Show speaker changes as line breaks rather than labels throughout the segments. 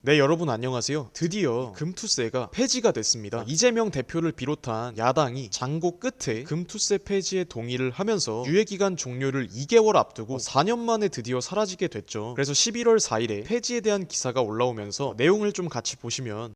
네, 여러분 안녕하세요. 드디어 금투세가 폐지가 됐습니다. 이재명 대표를 비롯한 야당이 장고 끝에 금투세 폐지에 동의를 하면서 유예기간 종료를 2개월 앞두고 4년 만에 드디어 사라지게 됐죠. 그래서 11월 4일에 폐지에 대한 기사가 올라오면서 내용을 좀 같이 보시면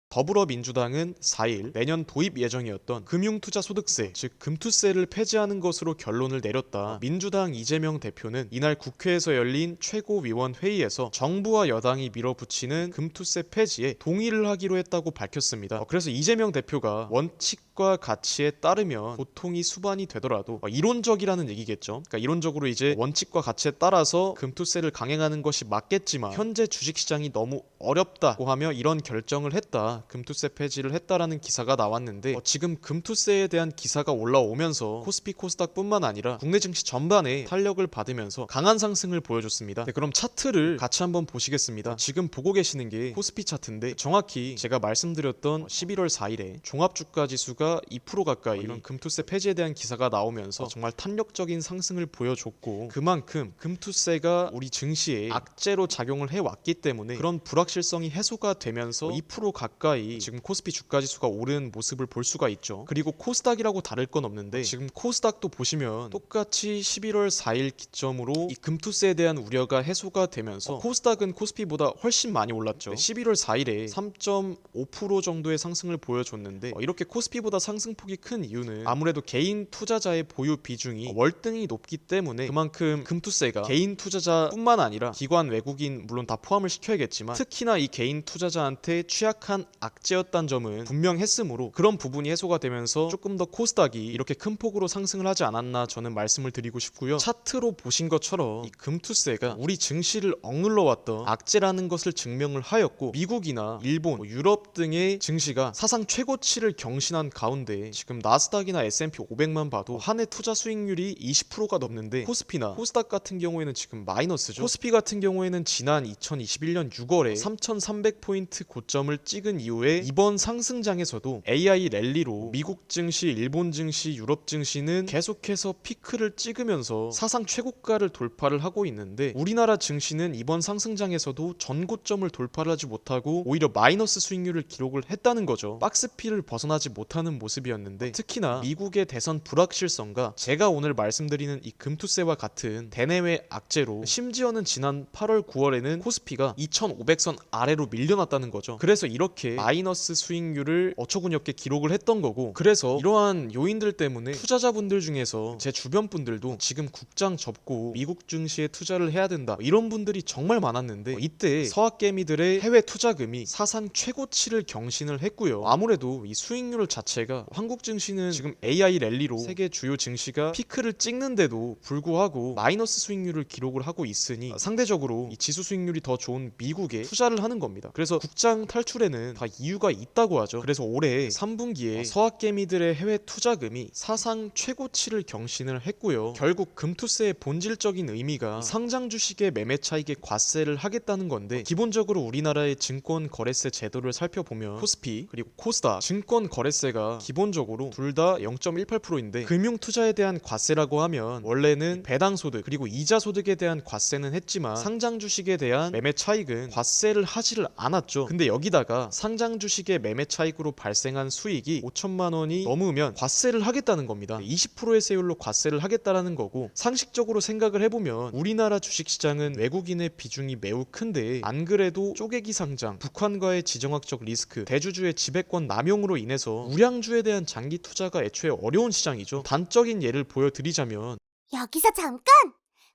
더불어민주당은 4일 내년 도입 예정이었던 금융투자소득세, 즉 금투세를 폐지하는 것으로 결론을 내렸다. 민주당 이재명 대표는 이날 국회에서 열린 최고위원 회의에서 정부와 여당이 밀어붙이는 금투세 폐지에 동의를 하기로 했다고 밝혔습니다. 그래서 이재명 대표가 원칙과 가치에 따르면 고통이 수반이 되더라도 이론적이라는 얘기겠죠. 그러니까 이론적으로 이제 원칙과 가치에 따라서 금투세를 강행하는 것이 맞겠지만 현재 주식시장이 너무 어렵다고 하며 이런 결정을 했다. 금투세 폐지를 했다라는 기사가 나왔는데 지금 금투세에 대한 기사가 올라오면서 코스피 코스닥뿐만 아니라 국내 증시 전반에 탄력을 받으면서 강한 상승을 보여줬습니다. 네, 그럼 차트를 같이 한번 보시겠습니다. 지금 보고 계시는 게 코스피 차트인데 정확히 제가 말씀드렸던 11월 4일에 종합주가지수가 2% 가까이 이런 금투세 폐지에 대한 기사가 나오면서 정말 탄력적인 상승을 보여줬고, 그만큼 금투세가 우리 증시에 악재로 작용을 해왔기 때문에 그런 불확실성이 해소가 되면서 2% 가까이 지금 코스피 주가지수가 오른 모습을 볼 수가 있죠. 그리고 코스닥이라고 다를 건 없는데 지금 코스닥도 보시면 똑같이 11월 4일 기점으로 이 금투세에 대한 우려가 해소가 되면서 코스닥은 코스피보다 훨씬 많이 올랐죠. 11월 4일에 3.5% 정도의 상승을 보여줬는데 이렇게 코스피보다 상승폭이 큰 이유는 아무래도 개인 투자자의 보유 비중이 월등히 높기 때문에 그만큼 금투세가 개인 투자자뿐만 아니라 기관, 외국인 물론 다 포함을 시켜야겠지만 특히나 이 개인 투자자한테 취약한 악재였단 점은 분명했으므로 그런 부분이 해소가 되면서 조금 더 코스닥이 이렇게 큰 폭으로 상승을 하지 않았나 저는 말씀을 드리고 싶고요. 차트로 보신 것처럼 이 금투세가 우리 증시를 억눌러 왔던 악재라는 것을 증명을 하였고, 미국이나 일본, 유럽 등의 증시가 사상 최고치를 경신한 가운데 지금 나스닥이나 S&P 500만 봐도 한 해 투자 수익률이 20%가 넘는데 코스피나 코스닥 같은 경우에는 지금 마이너스죠. 코스피 같은 경우에는 지난 2021년 6월에 3,300포인트 고점을 찍은 이후에 이번 상승장에서도 AI 랠리로 미국 증시, 일본 증시, 유럽 증시는 계속해서 피크를 찍으면서 사상 최고가를 돌파를 하고 있는데 우리나라 증시는 이번 상승장에서도 전고점을 돌파를 하지 못하고 오히려 마이너스 수익률을 기록을 했다는 거죠. 박스피를 벗어나지 못하는 모습이었는데 특히나 미국의 대선 불확실성과 제가 오늘 말씀드리는 이 금투세와 같은 대내외 악재로 심지어는 지난 8월 9월에는 코스피가 2,500선 아래로 밀려났다는 거죠. 그래서 이렇게 마이너스 수익률을 어처구니없게 기록을 했던 거고, 그래서 이러한 요인들 때문에 투자자분들 중에서 제 주변 분들도 지금 국장 접고 미국 증시에 투자를 해야 된다 이런 분들이 정말 많았는데 이때 서학개미들의 해외 투자금이 사상 최고치를 경신을 했고요. 아무래도 이 수익률 자체가 한국 증시는 지금 AI 랠리로 세계 주요 증시가 피크를 찍는데도 불구하고 마이너스 수익률을 기록을 하고 있으니 상대적으로 이 지수 수익률이 더 좋은 미국에 투자를 하는 겁니다. 그래서 국장 탈출에는 다 이유가 있다고 하죠. 그래서 올해 3분기에 서학개미들의 해외 투자금이 사상 최고치를 경신을 했고요. 결국 금투세의 본질적인 의미가 상장 주식의 매매 차익에 과세를 하겠다는 건데, 기본적으로 우리나라의 증권 거래세 제도를 살펴보면 코스피 그리고 코스닥 증권 거래세가 기본적으로 둘 다 0.18%인데 금융 투자에 대한 과세라고 하면 원래는 배당 소득 그리고 이자 소득에 대한 과세는 했지만 상장 주식에 대한 매매 차익은 과세를 하지를 않았죠. 근데 여기다가 상장 주식의 매매 차익으로 발생한 수익이 5천만 원이 넘으면 과세를 하겠다는 겁니다. 20%의 세율로 과세를 하겠다라는 거고, 상식적으로 생각을 해보면 우리나라 주식시장은 외국인의 비중이 매우 큰데 안 그래도 쪼개기 상장, 북한과의 지정학적 리스크, 대주주의 지배권 남용으로 인해서 우량주에 대한 장기 투자가 애초에 어려운 시장이죠. 단적인 예를 보여드리자면
여기서 잠깐!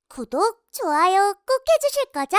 구독, 좋아요 꼭 해주실 거죠?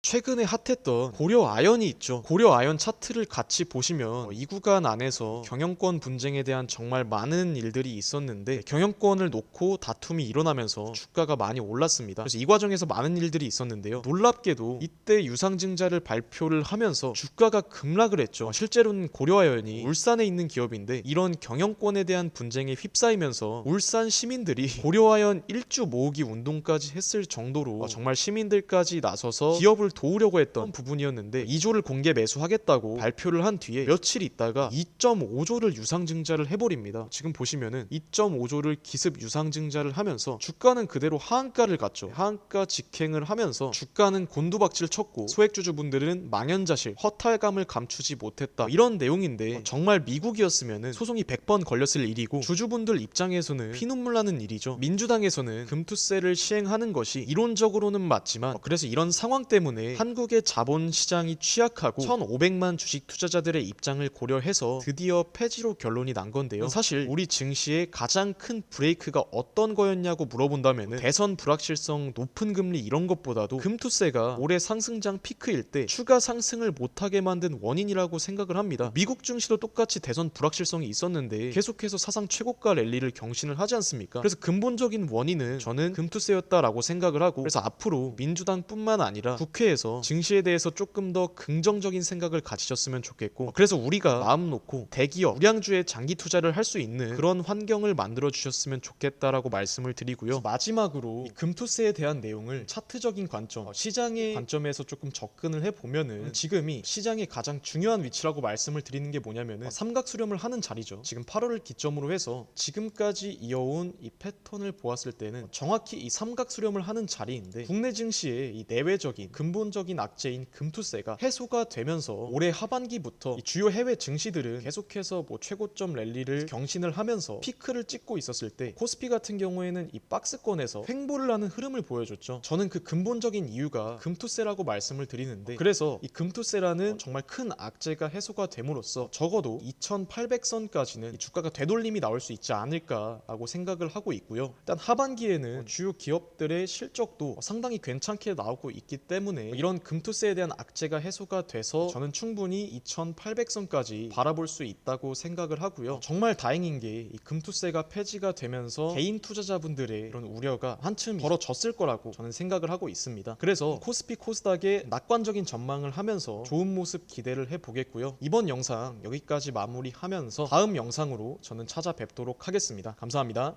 최근에 핫했던 고려아연이 있죠. 고려아연 차트를 같이 보시면 이 구간 안에서 경영권 분쟁에 대한 정말 많은 일들이 있었는데 경영권을 놓고 다툼이 일어나면서 주가가 많이 올랐습니다. 그래서 이 과정에서 많은 일들이 있었는데요. 놀랍게도 이때 유상증자를 발표를 하면서 주가가 급락을 했죠. 실제로는 고려아연이 울산에 있는 기업인데 이런 경영권에 대한 분쟁에 휩싸이면서 울산 시민들이 고려아연 일주 모으기 운동까지 했을 정도로 정말 시민들까지 나서서 기업을 도우려고 했던 부분이었는데 2조를 공개 매수하겠다고 발표를 한 뒤에 며칠 있다가 2.5조를 유상증자를 해버립니다. 지금 보시면은 2.5조를 기습 유상증자를 하면서 주가는 그대로 하한가를 갔죠. 하한가 직행을 하면서 주가는 곤두박질 쳤고 소액주주분들은 망연자실, 허탈감을 감추지 못했다, 이런 내용인데 정말 미국이었으면은 소송이 100번 걸렸을 일이고 주주분들 입장에서는 피눈물 나는 일이죠. 민주당에서는 금투세를 시행하는 것이 이론적으로는 맞지만 그래서 이런 상황 때문에 한국의 자본시장이 취약하고 1,500만 주식 투자자들의 입장을 고려해서 드디어 폐지로 결론이 난 건데요. 사실 우리 증시의 가장 큰 브레이크가 어떤 거였냐고 물어본다면은 대선 불확실성, 높은 금리 이런 것보다도 금투세가 올해 상승장 피크일 때 추가 상승을 못하게 만든 원인이라고 생각을 합니다. 미국 증시도 똑같이 대선 불확실성이 있었는데 계속해서 사상 최고가 랠리를 경신을 하지 않습니까? 그래서 근본적인 원인은 저는 금투세였다라고 생각을 하고, 그래서 앞으로 민주당뿐만 아니라 국회에서 증시에 대해서 조금 더 긍정적인 생각을 가지셨으면 좋겠고, 그래서 우리가 마음 놓고 대기업, 우량주에 장기 투자를 할 수 있는 그런 환경을 만들어 주셨으면 좋겠다라고 말씀을 드리고요. 마지막으로 이 금투세에 대한 내용을 차트적인 관점, 시장의 관점에서 조금 접근을 해보면은 지금이 시장의 가장 중요한 위치라고 말씀을 드리는 게 뭐냐면은 삼각 수렴을 하는 자리죠. 지금 8월을 기점으로 해서 지금까지 이어온 이 패턴을 보았을 때는 정확히 이 삼각 수렴을 하는 자리인데, 국내 증시의 이 내외적인 근본적인 악재인 금투세가 해소가 되면서 올해 하반기부터 이 주요 해외 증시들은 계속해서 최고점 랠리를 경신을 하면서 피크를 찍고 있었을 때 코스피 같은 경우에는 이 박스권에서 횡보를 하는 흐름을 보여줬죠. 저는 그 근본적인 이유가 금투세라고 말씀을 드리는데, 그래서 이 금투세라는 정말 큰 악재가 해소가 됨으로써 적어도 2800선까지는 주가가 되돌림이 나올 수 있지 않을까라고 생각을 하고 있고요. 일단 하반기에는 주요 기업들의 실적도 상당히 괜찮게 나오고 있기 때문에 이런 금투세에 대한 악재가 해소가 돼서 저는 충분히 2800선까지 바라볼 수 있다고 생각을 하고요. 정말 다행인 게 이 금투세가 폐지가 되면서 개인 투자자분들의 그런 우려가 한층 벌어졌을 거라고 저는 생각을 하고 있습니다. 그래서 코스피 코스닥의 낙관적인 전망을 하면서 좋은 모습 기대를 해보겠고요. 이번 영상 여기까지 마무리하면서 다음 영상으로 저는 찾아뵙도록 하겠습니다. 감사합니다.